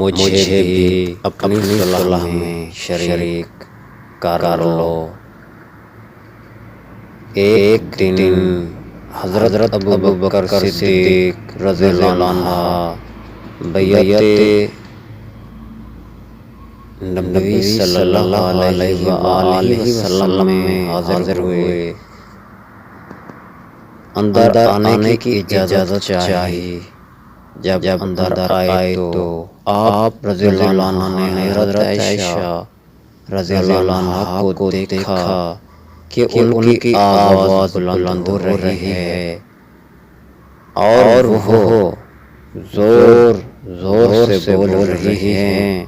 مجھے بھی اپنی صلح میں شریک کر لو۔ ایک دن حضرت ابوبکر صدیق رضی اللہ عنہ بیعت نبوی صلی اللہ علیہ وآلہ وسلم میں حاضر ہوئے۔ اندر آنے کی اجازت چاہی۔ جب اندر آئے تو آپ رضی اللہ عنہ نے حضرت عائشہ رضی اللہ عنہ کو دیکھا کہ ان کی آواز بلند ہو رہی ہے اور وہ زور سے بول رہی ہیں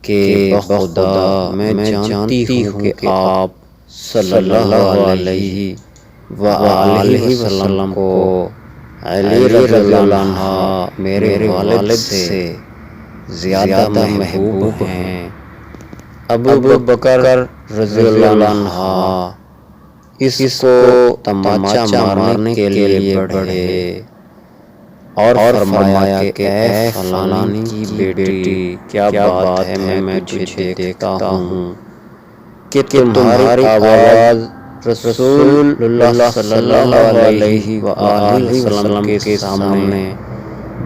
کہ بخدا میں جانتی ہوں کہ آپ صلی اللہ علیہ وآلہ وسلم کو علی رضی اللہ عنہ میرے والد سے زیادہ محبوب ہیں۔ ابوبکر رضی اللہ عنہ اس کو تماچا مارنے کے لیے بڑھے اور فرمایا کہ اے فلانی کی بیٹی، کیا بات ہے میں تجھے دیکھتا ہوں کہ تمہاری آواز رسول اللہ صلی اللہ علیہ وآلہ وسلم کے سامنے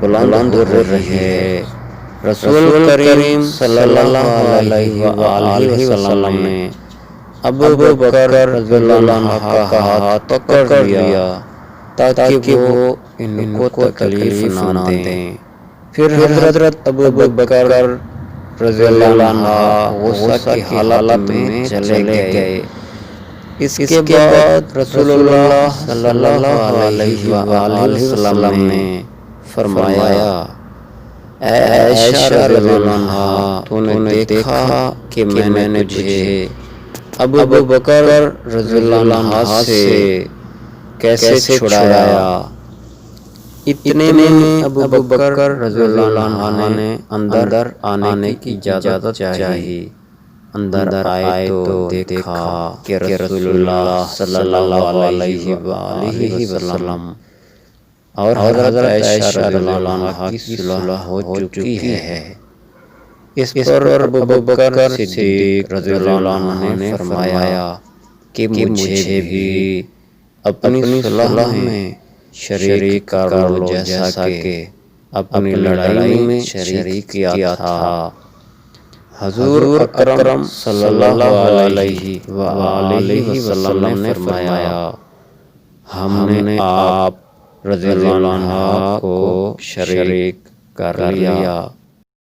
بلند ہو رہی ہے۔ رسول کریم صلی اللہ علیہ وآلہ وسلم نے ابوبکر رضی اللہ عنہ کا ہاتھ پکڑ لیا تاکہ وہ ان کو تکلیف نہ دیں۔ پھر حضرت ابوبکر رضی اللہ عنہ غصہ کی حالت میں چلے گئے۔ اس کے بعد رسول اللہ صلی اللہ علیہ وآلہ وسلم نے فرمایا، اے عائشہ رضی اللہ عنہ، تو نے دیکھا کہ میں نے تجھے ابوبکر رضی اللہ عنہ سے کیسے چھڑایا۔ اتنے میں ابوبکر رضی اللہ عنہ نے اندر آنے کی اجازت چاہی۔ اندر آئے تو دیکھا کہ رسول اللہ صلی اللہ علیہ وآلہ وسلم اور حضرت عائشہ رضی اللہ عنہ کی صلح ہو چکی ہے۔ اس پر ابوبکر صدیق رضی اللہ عنہ نے فرمایا کہ مجھے بھی اپنی صلح میں شریک کر لو جیسا کہ اپنی لڑائی میں شریک کیا تھا۔ حضور اکرم صلی اللہ علیہ وآلہ وسلم نے فرمایا، ہم نے آپ رضی اللہ عنہ کو شریک کر لیا۔